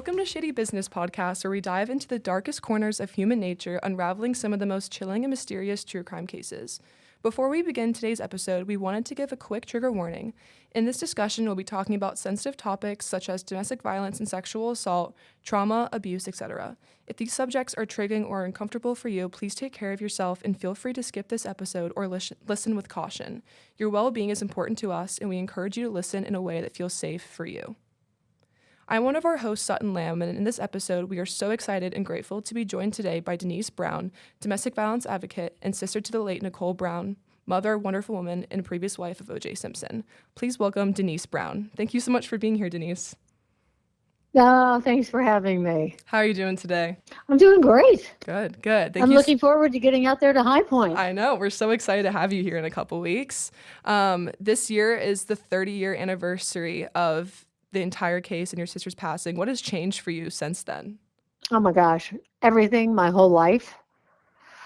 Welcome to Shitty Business Podcast, where we dive into the darkest corners of human nature, unraveling some of the most chilling and mysterious true crime cases. Before we begin today's episode, we wanted to give a quick trigger warning. In this discussion, we'll be talking about sensitive topics such as domestic violence and sexual assault, trauma, abuse, etc. If these subjects are triggering or uncomfortable for you, please take care of yourself and feel free to skip this episode or listen with caution. Your well-being is important to us, and we encourage you to listen in a way that feels safe for you. I'm one of our hosts, Sutton Lamb, and in this episode, we are so excited and grateful to be joined today by Denise Brown, domestic violence advocate and sister to the late Nicole Brown, mother, wonderful woman, and previous wife of O.J. Simpson. Please welcome Denise Brown. Thank you so much for being here, Denise. Oh, thanks for having me. How are you doing today? I'm doing great. Good. I'm looking forward to getting out there to High Point. I know. We're so excited to have you here in a couple weeks. This year is the 30-year anniversary of the entire case and your sister's passing. What has changed for you since then? Oh my gosh, everything, my whole life.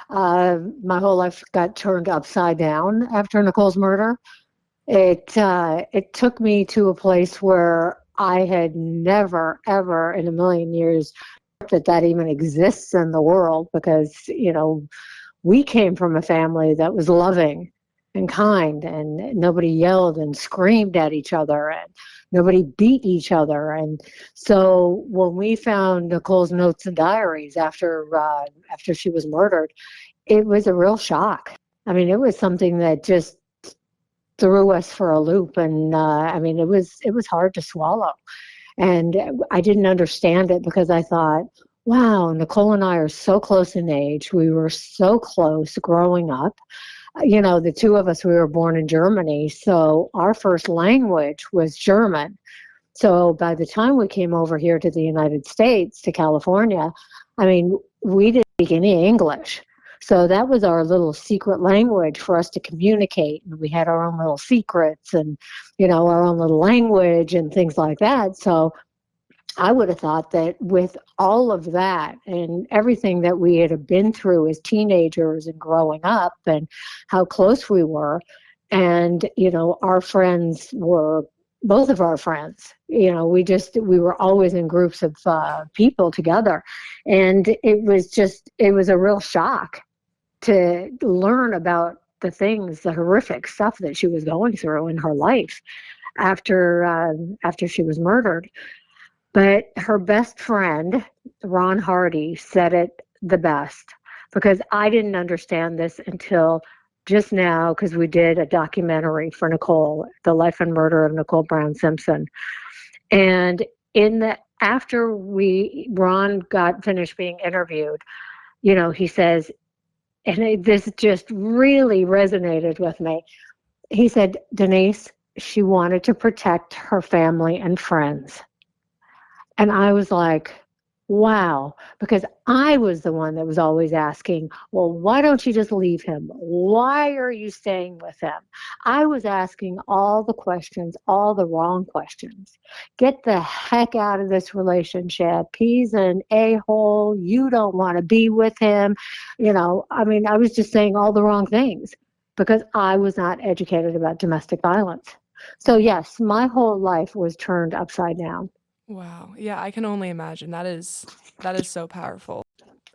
My whole life got turned upside down after Nicole's murder. It took me to a place where I had never, ever in a million years that even exists in the world, because, we came from a family that was loving and kind, and nobody yelled and screamed at each other, and nobody beat each other. And so when we found Nicole's notes and diaries after she was murdered, it was a real shock. I mean, it was something that just threw us for a loop, and it was hard to swallow. And I didn't understand it, because I thought, wow, Nicole and I are so close in age. We were so close growing up. The two of us, we were born in Germany, so our first language was German. So by the time we came over here to the United States, to California, we didn't speak any English. So that was our little secret language for us to communicate. And we had our own little secrets and, our own little language and things like that. So I would have thought that with all of that and everything that we had been through as teenagers and growing up, and how close we were, and, our friends were, both of our friends, we were always in groups of people together. And it was a real shock to learn about the horrific stuff that she was going through in her life after she was murdered. But her best friend, Ron Hardy, said it the best, because I didn't understand this until just now, because we did a documentary for Nicole, The Life and Murder of Nicole Brown Simpson. And after Ron got finished being interviewed, he says, and this just really resonated with me. He said, Denise, she wanted to protect her family and friends. And I was like, wow, because I was the one that was always asking, well, why don't you just leave him? Why are you staying with him? I was asking all the questions, all the wrong questions. Get the heck out of this relationship. He's an a-hole. You don't want to be with him. I was just saying all the wrong things, because I was not educated about domestic violence. So yes, my whole life was turned upside down. Wow. Yeah, I can only imagine. That is so powerful.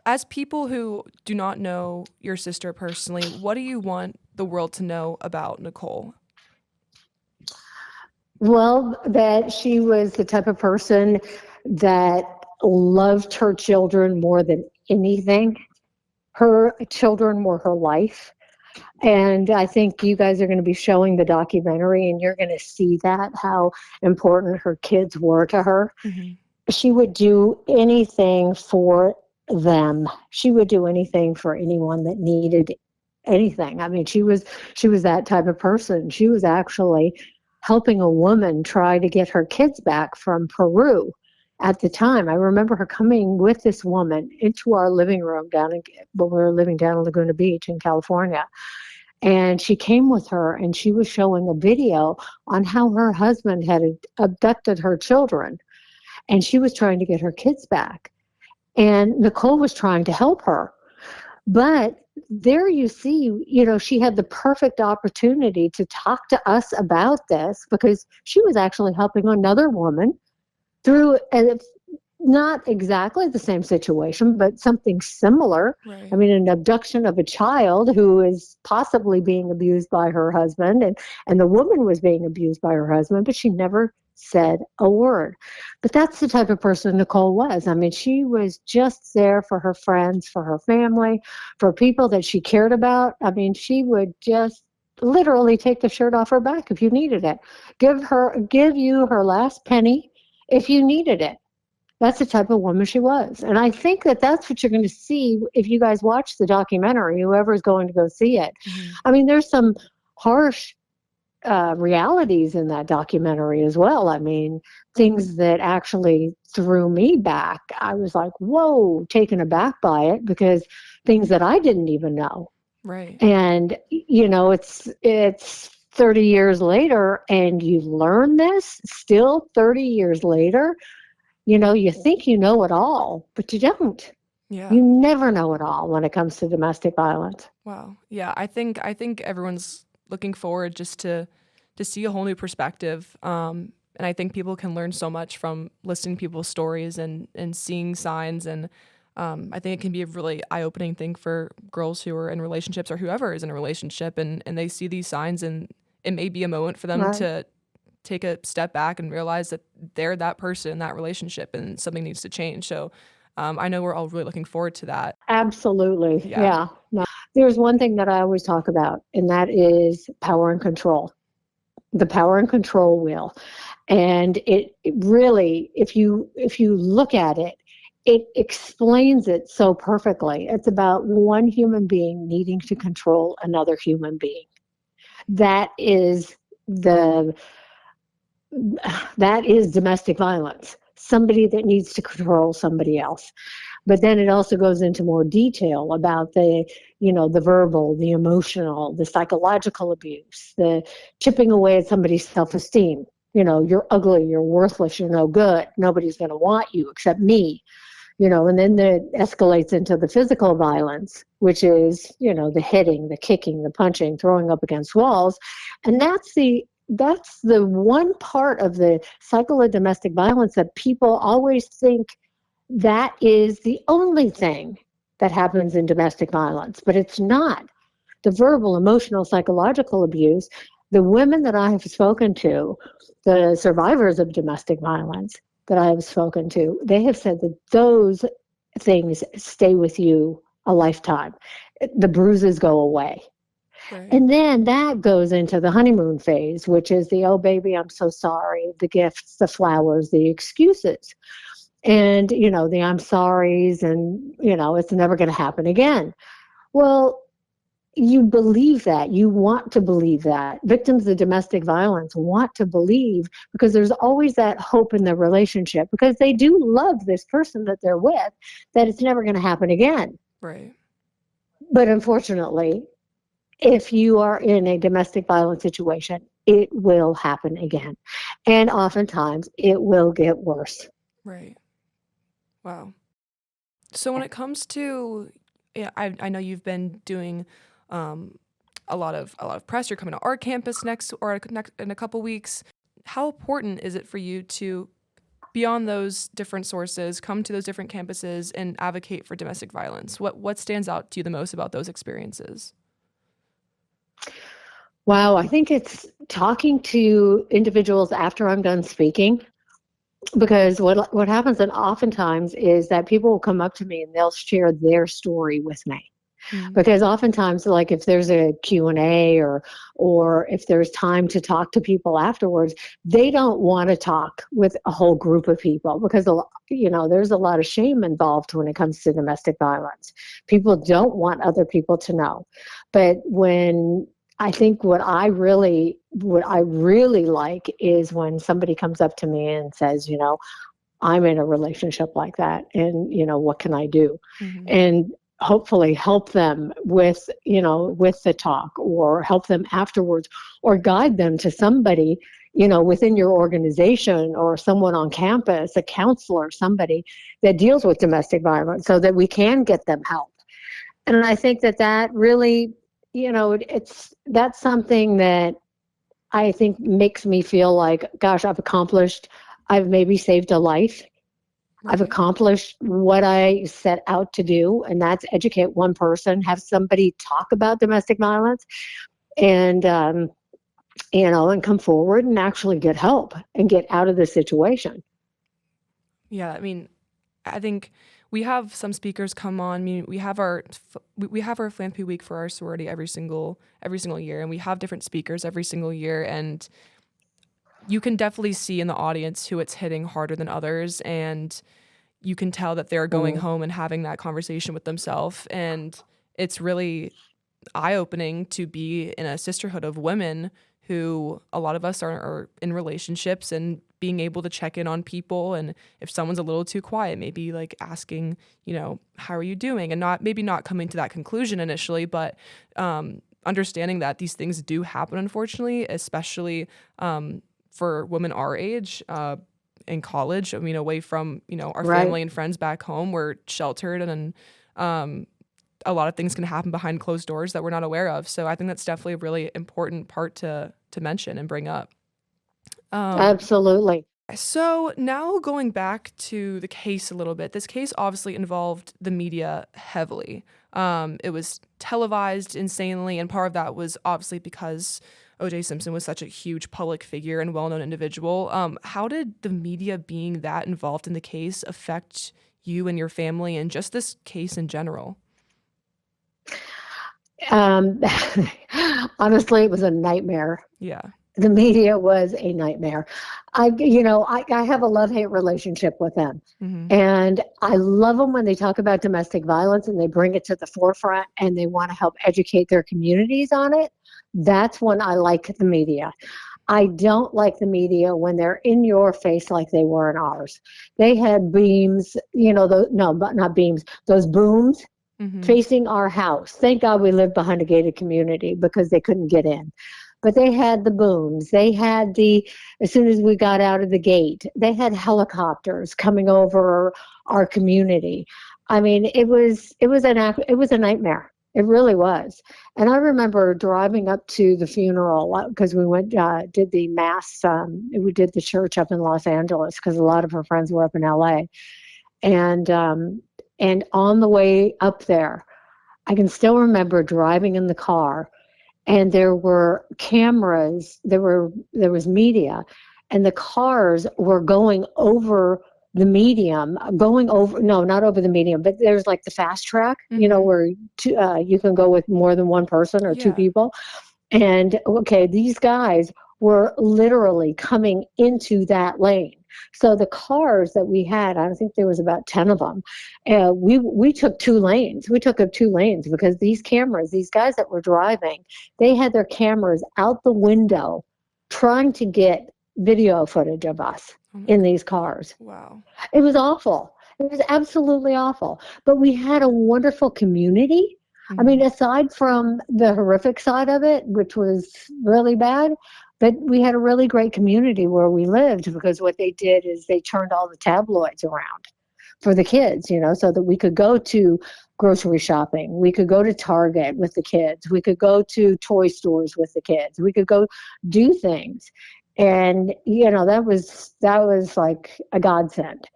As people who do not know your sister personally, what do you want the world to know about Nicole? Well, that she was the type of person that loved her children more than anything. Her children were her life. And I think you guys are going to be showing the documentary, and you're going to see how important her kids were to her. Mm-hmm. She would do anything for them. She would do anything for anyone that needed anything. She was that type of person. She was actually helping a woman try to get her kids back from Peru at the time. I remember her coming with this woman into our living room when we were living down in Laguna Beach in California. And she came with her, and she was showing a video on how her husband had abducted her children, and she was trying to get her kids back. And Nicole was trying to help her. But there you see, she had the perfect opportunity to talk to us about this, because she was actually helping another woman through not exactly the same situation, but something similar. Right. I mean, an abduction of a child who is possibly being abused by her husband, and the woman was being abused by her husband, but she never said a word. But that's the type of person Nicole was. I mean, she was just there for her friends, for her family, for people that she cared about. I mean, she would just literally take the shirt off her back if you needed it. Give you her last penny if you needed it. That's the type of woman she was. And I think that that's what you're going to see if you guys watch the documentary, whoever's going to go see it. Mm-hmm. I mean, there's some harsh realities in that documentary as well. I mean, things that actually threw me back. I was like, whoa, taken aback by it, because things that I didn't even know. Right. And, it's 30 years later, and you learn this still 30 years later. You think you know it all, but you don't. Yeah. You never know it all when it comes to domestic violence. Wow. Yeah, I think everyone's looking forward just to see a whole new perspective. And I think people can learn so much from listening to people's stories and seeing signs. And I think it can be a really eye-opening thing for girls who are in relationships or whoever is in a relationship, and they see these signs, and it may be a moment for them Right. to take a step back and realize that they're that person in that relationship and something needs to change. So I know we're all really looking forward to that. Absolutely. Yeah. Yeah. No. There's one thing that I always talk about, and that is power and control. The power and control wheel. And it really, if you look at it, it explains it so perfectly. It's about one human being needing to control another human being. That is the that is domestic violence. Somebody that needs to control somebody else. But then it also goes into more detail about the verbal, the emotional, the psychological abuse, the chipping away at somebody's self-esteem. You're ugly, you're worthless, you're no good. Nobody's going to want you except me. And then it escalates into the physical violence, which is, the hitting, the kicking, the punching, throwing up against walls. And that's the one part of the cycle of domestic violence that people always think that is the only thing that happens in domestic violence, but it's not. The verbal, emotional, psychological abuse, the women that I have spoken to, the survivors of domestic violence that I have spoken to, they have said that those things stay with you a lifetime. The bruises go away. Right. And then that goes into the honeymoon phase, which is the, oh, baby, I'm so sorry, the gifts, the flowers, the excuses. And, the I'm sorries, and, it's never going to happen again. Well, you believe that. You want to believe that. Victims of domestic violence want to believe, because there's always that hope in the relationship, because they do love this person that they're with, that it's never going to happen again. Right. But unfortunately, if you are in a domestic violence situation, it will happen again. And oftentimes it will get worse. Right. Wow. So when it comes to, yeah, I know you've been doing a lot of press. You're coming to our campus next in a couple weeks. How important is it for you to be on those different sources, come to those different campuses, and advocate for domestic violence? What stands out to you the most about those experiences? Wow, I think it's talking to individuals after I'm done speaking, because what happens then oftentimes is that people will come up to me and they'll share their story with me. Mm-hmm. Because oftentimes, like, if there's a Q&A, or if there's time to talk to people afterwards, they don't want to talk with a whole group of people, because there's a lot of shame involved when it comes to domestic violence. People don't want other people to know. But I think what I really like is when somebody comes up to me and says, I'm in a relationship like that, and what can I do? Mm-hmm. And hopefully help them with the talk, or help them afterwards, or guide them to somebody within your organization, or someone on campus, a counselor, somebody that deals with domestic violence, so that we can get them help. And I think that really, that's something that I think makes me feel like, gosh, I've maybe saved a life. I've Right. accomplished what I set out to do, and that's educate one person, have somebody talk about domestic violence, and and come forward and actually get help and get out of the situation. Yeah, I mean, I think we have some speakers come on. I mean, we have our philanthropy week for our sorority every single year, and we have different speakers every single year, and you can definitely see in the audience who it's hitting harder than others, and you can tell that they're going Mm, home and having that conversation with themselves, and it's really eye-opening to be in a sisterhood of women who a lot of us are in relationships, and being able to check in on people, and if someone's a little too quiet, maybe like asking, how are you doing, and not coming to that conclusion initially, but understanding that these things do happen, unfortunately, especially for women our age, in college. I mean, away from our right. family and friends back home, we're sheltered, and um, a lot of things can happen behind closed doors that we're not aware of. So I think that's definitely a really important part to mention and bring up. Absolutely. So now going back to the case a little bit, this case obviously involved the media heavily. It was televised insanely, and part of that was obviously because O.J. Simpson was such a huge public figure and well-known individual. How did the media being that involved in the case affect you and your family, and just this case in general? Um, Honestly, it was a nightmare. Yeah. The media was a nightmare. I have a love-hate relationship with them. Hmm. And I love them when they talk about domestic violence and they bring it to the forefront and they want to help educate their communities on it. That's when I like the media. I don't like the media when they're in your face like they were in ours. They had beams, no, but not beams, those booms Hmm. facing our house. Thank God we lived behind a gated community because they couldn't get in. But they had the booms. They had as soon as we got out of the gate, they had helicopters coming over our community. I mean, it was a nightmare. It really was. And I remember driving up to the funeral because we went, did the mass, we did the church up in Los Angeles because a lot of her friends were up in LA. And, um, and on the way up there, I can still remember driving in the car and there were cameras, there was media, and the cars were going over the medium, going over, no, not over the medium, but there's like the fast track, Hmm. where you can go with more than one person or two Yeah. people. And okay, these guys were literally coming into that lane. So the cars that we had, I think there was about 10 of them. We took 2 lanes. We took up 2 lanes because these cameras, these guys that were driving, they had their cameras out the window trying to get video footage of us Oh my in God. these cars. Wow. It was awful. It was absolutely awful. But we had a wonderful community. I Hmm. mean, aside from the horrific side of it, which was really bad, but we had a really great community where we lived because what they did is they turned all the tabloids around for the kids, so that we could go to grocery shopping. We could go to Target with the kids. We could go to toy stores with the kids. We could go do things. And that was like a godsend.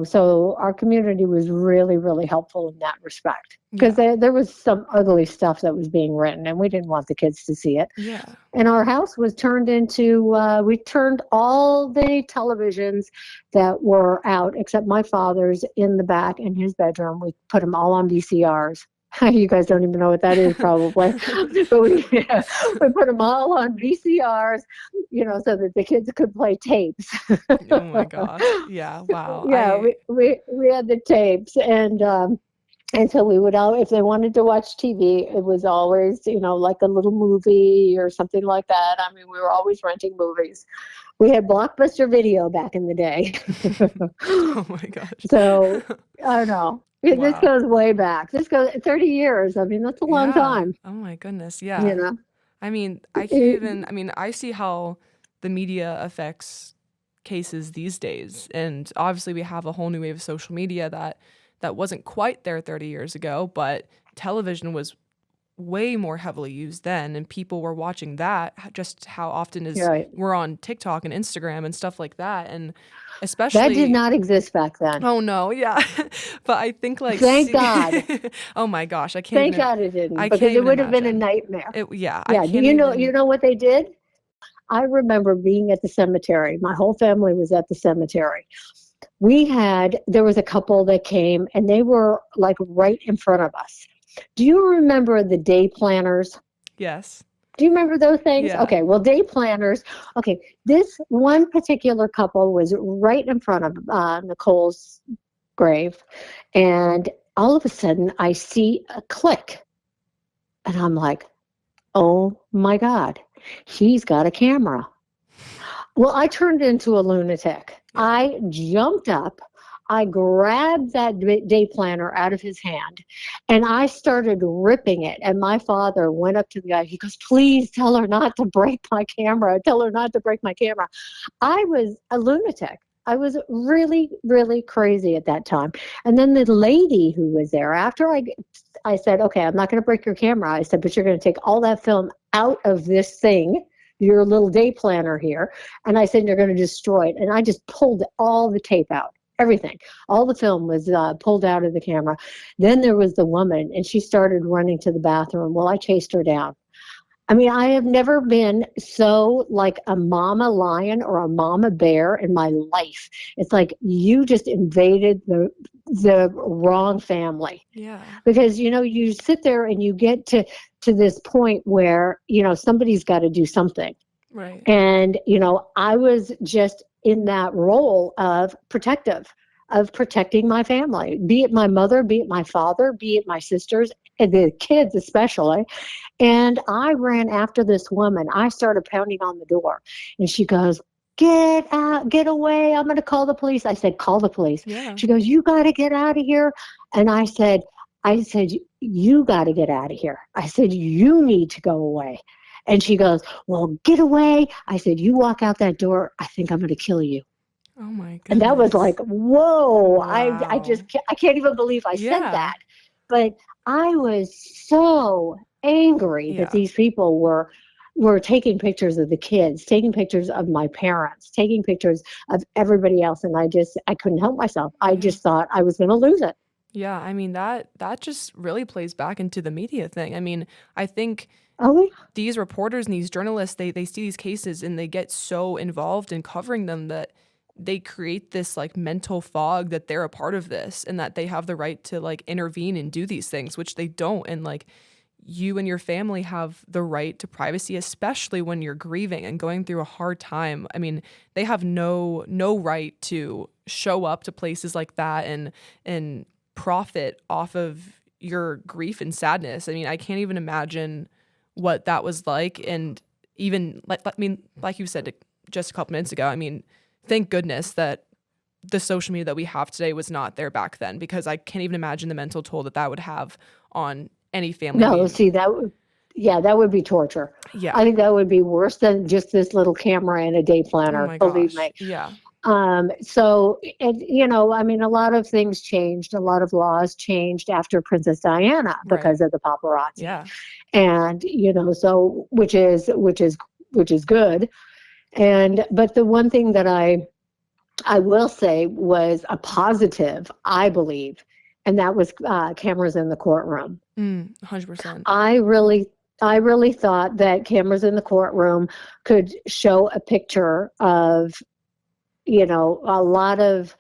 So our community was really, really helpful in that respect because Yeah. there was some ugly stuff that was being written and we didn't want the kids to see it. Yeah. And our house was turned into, we turned all the televisions that were out, except my father's in the back in his bedroom. We put them all on VCRs. You guys don't even know what that is, probably. But we put them all on VCRs, so that the kids could play tapes. Oh my gosh. Yeah. Wow. Yeah, we had the tapes, and so we would all, if they wanted to watch TV, it was always, like a little movie or something like that. I mean, we were always renting movies. We had Blockbuster Video back in the day. Oh my gosh. So I don't know. This Wow. goes way back. This goes 30 years. I mean, that's a long Yeah. time, Oh my goodness. you Yeah. know. I mean, It, I see how the media affects cases these days. And obviously we have a whole new wave of social media that wasn't quite there 30 years ago, but television was way more heavily used then, and people were watching that just how often is Right. we're on TikTok and Instagram and stuff like that, and That did especially not exist back then. oh no, yeah. But I think like Thank God. oh my gosh, Thank God it didn't, I because can't it even would have been a imagine. nightmare. I Yeah, can't you even know what they did? I remember being at the cemetery. My whole family was at the cemetery. There was a couple that came, and they were like right in front of us. Do you remember the day planners? Yes. Do you remember those things? Yeah. Okay, well, day planners. Okay, this one particular couple was right in front of Nicole's grave, and all of a sudden I see a click, and I'm like, oh my God, he's got a camera. Well, I turned into a lunatic. Yeah. I jumped up. I grabbed that day planner out of his hand, and I started ripping it. And my father went up to the guy. He goes, please tell her not to break my camera. Tell her not to break my camera. I was a lunatic. I was really, really crazy at that time. And then the lady who was there, after I said, okay, I'm not going to break your camera. I said, but you're going to take all that film out of this thing, your little day planner here. And I said, you're going to destroy it. And I just pulled all the tape out, everything. All the film was pulled out of the camera. Then there was the woman, and she started running to the bathroom. Well, I chased her down. I mean, I have never been so like a mama lion or a mama bear in my life. It's like you just invaded the wrong family. Yeah. Because, you sit there and you get to this point where, somebody's got to do something. Right. And, I was just in that role of protecting my family, be it my mother, be it my father, be it my sisters, and the kids especially. And I ran after this woman. I started pounding on the door, and she goes, get out, get away. I'm going to call the police. I said, call the police. Yeah. She goes, you got to get out of here. And I said, you got to get out of here. I said, you need to go away. And she goes, well, get away. I said, you walk out that door. I think I'm going to kill you. Oh my goodness. And that was like, whoa. Wow. I can't even believe I said that. But I was so angry that these people were taking pictures of the kids, taking pictures of my parents, taking pictures of everybody else. And I couldn't help myself. I just thought I was going to lose it. Yeah. I mean, that just really plays back into the media thing. I mean, I think these reporters and these journalists, they see these cases and they get so involved in covering them that they create this like mental fog that they're a part of this and that they have the right to like intervene and do these things, which they don't. And like you and your family have the right to privacy, especially when you're grieving and going through a hard time. I mean, they have no right to show up to places like that and profit off of your grief and sadness. I mean, I can't even imagine what that was like. And even like you said just a couple minutes ago, I mean, thank goodness that the social media that we have today was not there back then, because I can't even imagine the mental toll that would have on any family. No, see, that would be torture. Yeah. I think that would be worse than just this little camera and a day planner. Oh my believe gosh. me. Yeah. So, I mean, a lot of things changed. A lot of laws changed after Princess Diana because of the paparazzi. Yeah. And, so which is good. But the one thing that I will say was a positive, I believe, and that was cameras in the courtroom. 100%. I really thought that cameras in the courtroom could show a picture of, a lot of,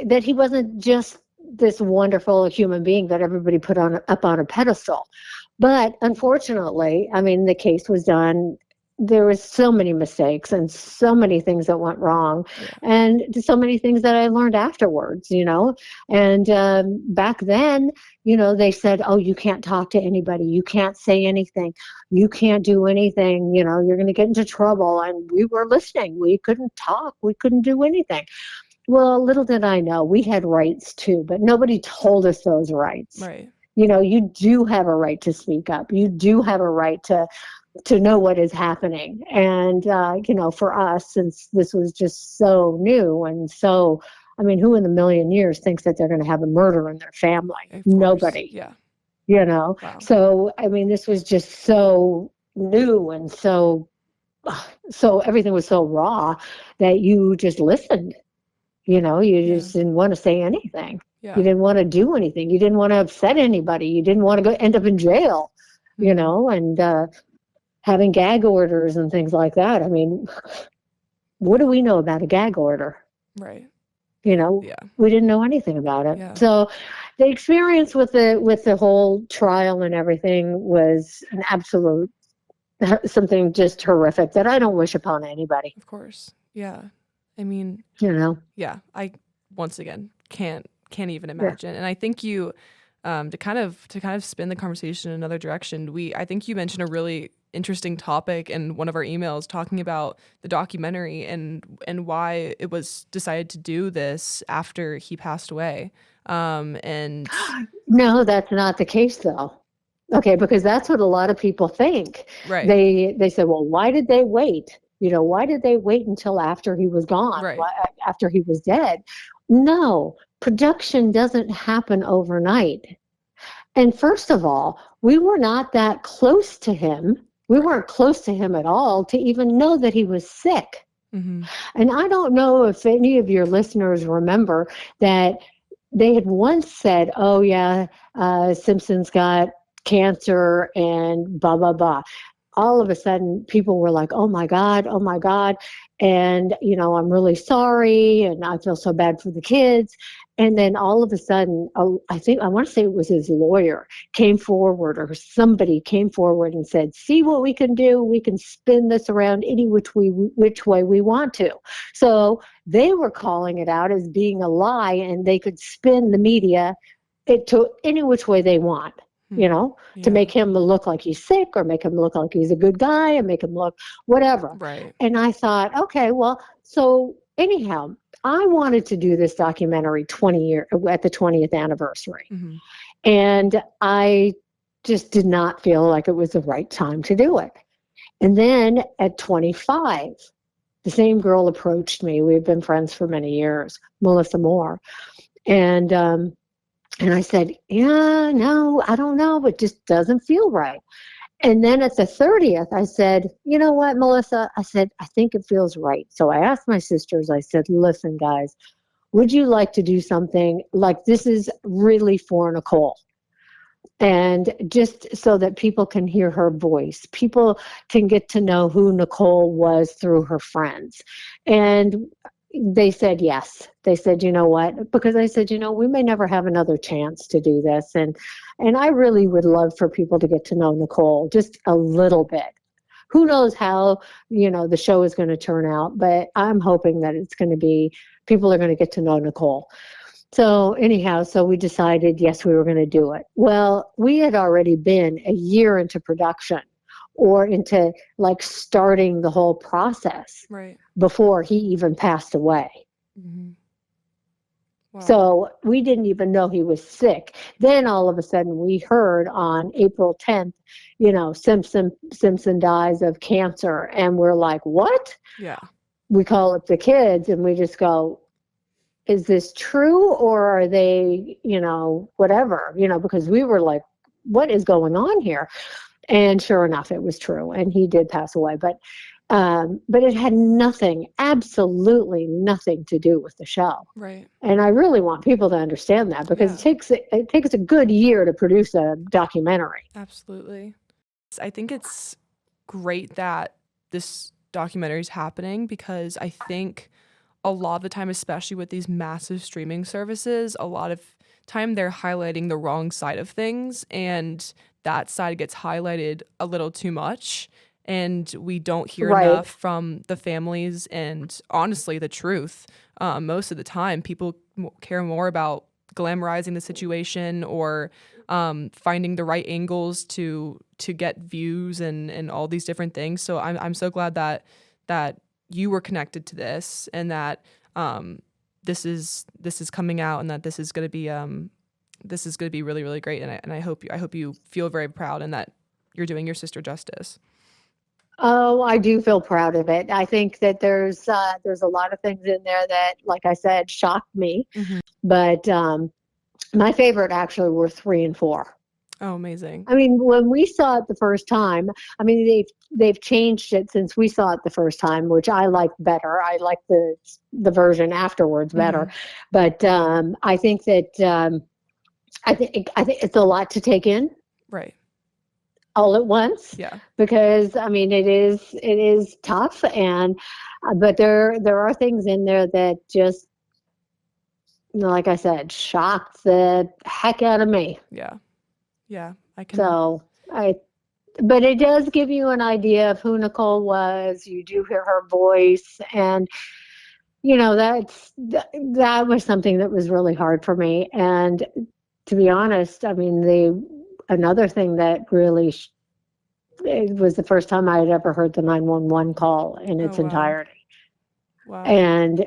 that he wasn't just this wonderful human being that everybody put up on a pedestal. But unfortunately, I mean, the case was done. There was so many mistakes and so many things that went wrong, and so many things that I learned afterwards, and back then, they said, oh, you can't talk to anybody. You can't say anything. You can't do anything. You're going to get into trouble. And we were listening. We couldn't talk. We couldn't do anything. Well, little did I know we had rights too, but nobody told us those rights. Right. You do have a right to speak up. You do have a right to know what is happening. And, for us, since this was just so new and so, I mean, who in a million years thinks that they're going to have a murder in their family? Nobody. Yeah. Wow. So, I mean, this was just so new and so everything was so raw that you just listened. You just didn't want to say anything. Yeah. You didn't want to do anything. You didn't want to upset anybody. You didn't want to end up in jail, and having gag orders and things like that. I mean, what do we know about a gag order? Right. Yeah. We didn't know anything about it. Yeah. So the experience with the whole trial and everything was an absolute something just horrific that I don't wish upon anybody. Of course. Yeah. I mean, yeah, I once again can't even imagine. And I think you to kind of spin the conversation in another direction, I think you mentioned a really interesting topic in one of our emails talking about the documentary and why it was decided to do this after he passed away. And no, that's not the case though. Okay, because that's what a lot of people think. Right. They say, well, why did they wait? Why did they wait until after he was gone? Right. After he was dead? No, production doesn't happen overnight. And first of all, we were not that close to him. We weren't close to him at all to even know that he was sick. Mm-hmm. And I don't know if any of your listeners remember that they had once said, oh, yeah, Simpson's got cancer and blah, blah, blah. All of a sudden, people were like, oh, my God. And, I'm really sorry. And I feel so bad for the kids. And then all of a sudden, I want to say it was his lawyer came forward or somebody came forward and said, see what we can do. We can spin this around any which way we want to. So they were calling it out as being a lie, and they could spin the media to any which way they want. To make him look like he's sick or make him look like he's a good guy and make him look whatever. Right. And I thought, okay, well, so anyhow, I wanted to do this documentary at the 20th anniversary. Mm-hmm. And I just did not feel like it was the right time to do it. And then at 25, the same girl approached me. We've been friends for many years, Melissa Moore. And I said, yeah, no, I don't know. It just doesn't feel right. And then at the 30th, I said, you know what, Melissa? I said, I think it feels right. So I asked my sisters, I said, listen, guys, would you like to do something like this is really for Nicole? And just so that people can hear her voice, people can get to know who Nicole was through her friends. And they said yes. They said, you know what? Because I said, we may never have another chance to do this. And I really would love for people to get to know Nicole just a little bit. Who knows how, the show is going to turn out, but I'm hoping that it's going to be, people are going to get to know Nicole. So anyhow, we decided, yes, we were going to do it. Well, we had already been a year into production or into like starting the whole process before he even passed away. Mm-hmm. Wow. So we didn't even know he was sick. Then all of a sudden we heard on April 10th, Simpson dies of cancer. And we're like, what? Yeah. We call up the kids and we just go, is this true? Or are they, whatever, because we were like, what is going on here? And sure enough, it was true. And he did pass away. But it had absolutely nothing to do with the show. Right. And I really want people to understand that because it takes a good year to produce a documentary. Absolutely. I think it's great that this documentary is happening because I think a lot of the time, especially with these massive streaming services, a lot of time they're highlighting the wrong side of things, and that side gets highlighted a little too much, and we don't hear enough from the families and honestly the truth. Most of the time people care more about glamorizing the situation or finding the right angles to get views and all these different things. So I'm so glad that you were connected to this and that this is coming out and that this is going to be really, really great. And I hope you feel very proud and that you're doing your sister justice. Oh, I do feel proud of it. I think that there's a lot of things in there that, like I said, shocked me. Mm-hmm. But my favorite actually were 3 and 4. Oh, amazing. I mean, when we saw it the first time, I mean, they've changed it since we saw it the first time, which I like better. I like the version afterwards better. Mhm. But I think that I think it's a lot to take in Right. all at once, Yeah. because I mean it is tough, and but there are things in there that just, like I said, shocked the heck out of me. Yeah. Yeah. I can. So I but it does give you an idea of who Nicole was. You do hear her voice, and that was something that was really hard for me. And to be honest, I mean, the another thing that really it was the first time I had ever heard the 911 call in Oh, its wow. entirety. Wow. And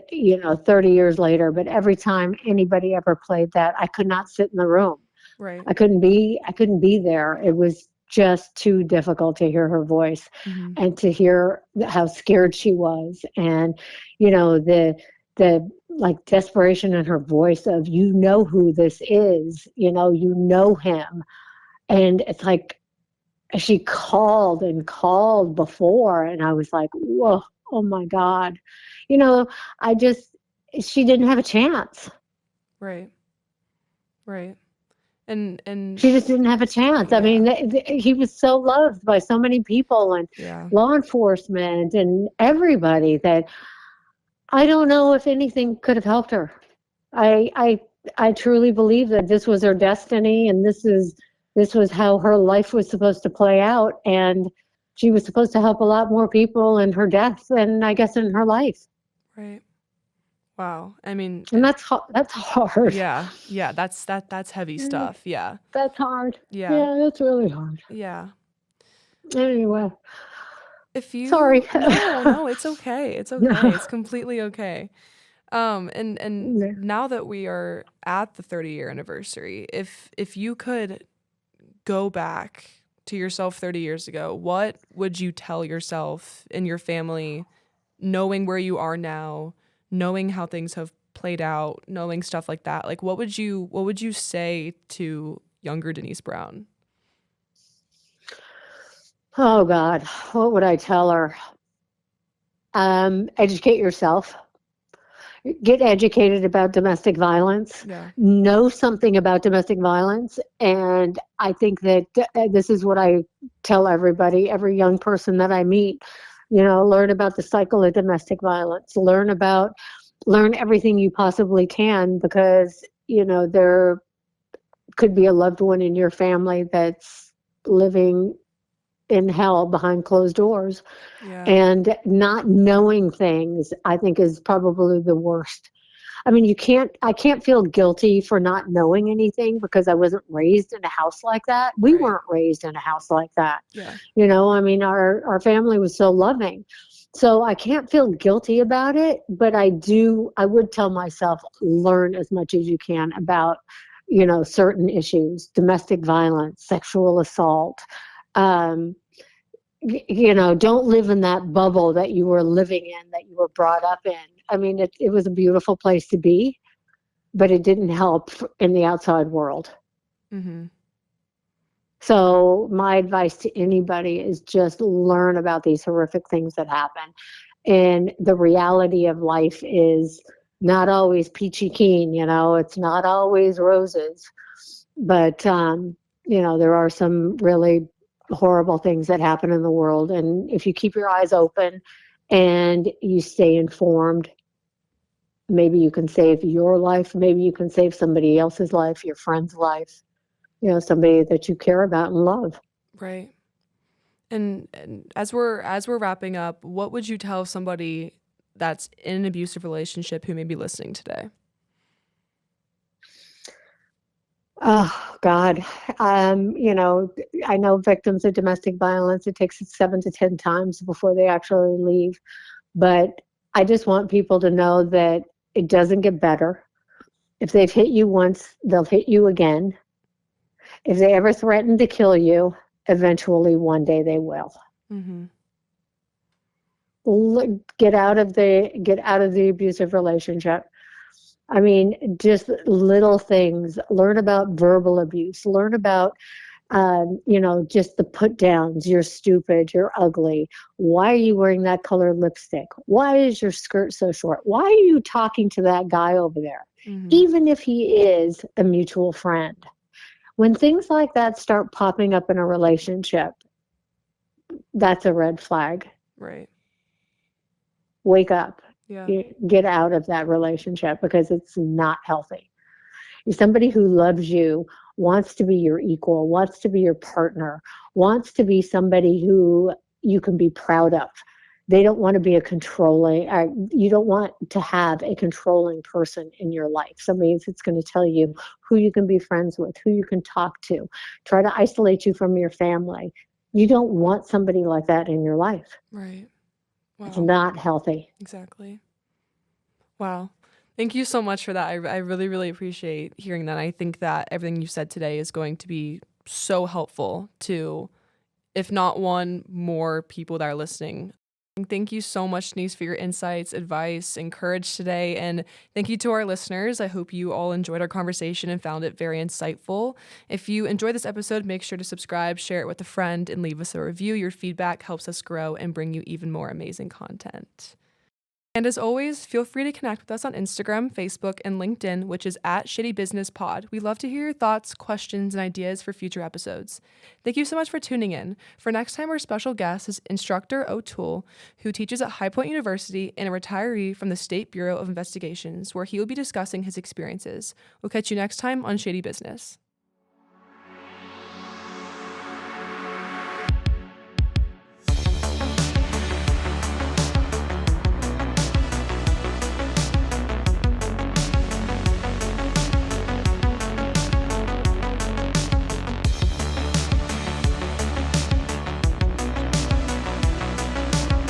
30 years later, but every time anybody ever played that, I could not sit in the room. Right. I couldn't be there. It was just too difficult to hear her voice, Mhm. and to hear how scared she was, and the like desperation in her voice of, who this is, him. And it's like she called and called before, and I was like, whoa, oh my God. You know, I just she didn't have a chance. Right. Right. And She just didn't have a chance. I yeah. mean, he was so loved by so many people and Yeah. law enforcement and everybody that I don't know if anything could have helped her. I I I truly believe that this was her destiny, and this was how her life was supposed to play out, and she was supposed to help a lot more people in her death than I guess in her life. Right. Wow. I mean, And that's hard. yeah. Yeah, that's heavy stuff. Yeah. That's hard. Yeah. Yeah, that's really hard. Yeah. Anyway, If sorry. you no, it's okay. It's okay. It's completely okay. And now that we are at the 30-year anniversary, if you could go back to yourself 30 years ago, what would you tell yourself and your family, knowing where you are now, knowing how things have played out, knowing stuff like that? Like what would you say to younger Denise Brown? Oh God, what would I tell her? Educate yourself. Get educated about domestic violence. Yeah. Know something about domestic violence. And I think that this is what I tell everybody, every young person that I meet. Learn about the cycle of domestic violence. Learn everything you possibly can, because there could be a loved one in your family that's living in hell behind closed doors. Yeah. And not knowing things, I think, is probably the worst. I mean, I can't feel guilty for not knowing anything, because I wasn't raised in a house like that. We Right. weren't raised in a house like that. Yeah. I mean, our family was so loving. So I can't feel guilty about it, but I would tell myself, learn as much as you can about, certain issues, domestic violence, sexual assault. Um, don't live in that bubble that you were living in, that you were brought up in. I mean, it was a beautiful place to be, but it didn't help in the outside world. Mhm. So my advice to anybody is just learn about these horrific things that happen. And the reality of life is not always peachy keen, it's not always roses. But there are some really horrible things that happen in the world. And if you keep your eyes open and you stay informed, maybe you can save your life. Maybe you can save somebody else's life, your friend's life, somebody that you care about and love. Right. And as we're wrapping up, what would you tell somebody that's in an abusive relationship who may be listening today? Oh God. I know victims of domestic violence, it takes 7 to 10 times before they actually leave. But I just want people to know that it doesn't get better. If they've hit you once, they'll hit you again. If they ever threaten to kill you, eventually one day they will. Mm-hmm. Get out of the abusive relationship. I mean, just little things. Learn about verbal abuse. Learn about Just the put downs. You're stupid. You're ugly. Why are you wearing that colored lipstick? Why is your skirt so short? Why are you talking to that guy over there? Mm-hmm. Even if he is a mutual friend. When things like that start popping up in a relationship, that's a red flag. Right. Wake up. Yeah. Get out of that relationship because it's not healthy. Somebody who loves you, wants to be your equal, wants to be your partner, wants to be somebody who you can be proud of. They don't want to be you don't want to have a controlling person in your life. Somebody that's going to tell you who you can be friends with, who you can talk to, try to isolate you from your family. You don't want somebody like that in your life. Right. Wow. It's not healthy. Exactly. Wow. Thank you so much for that. I really, really appreciate hearing that. I think that everything you said today is going to be so helpful to, if not one, more people that are listening. And thank you so much, Denise, for your insights, advice, and courage today. And thank you to our listeners. I hope you all enjoyed our conversation and found it very insightful. If you enjoyed this episode, make sure to subscribe, share it with a friend, and leave us a review. Your feedback helps us grow and bring you even more amazing content. And as always, feel free to connect with us on Instagram, Facebook, and LinkedIn, which is at Shitty Business Pod. We love to hear your thoughts, questions, and ideas for future episodes. Thank you so much for tuning in. For next time, our special guest is Instructor O'Toole, who teaches at High Point University and a retiree from the State Bureau of Investigations, where he will be discussing his experiences. We'll catch you next time on Shady Business.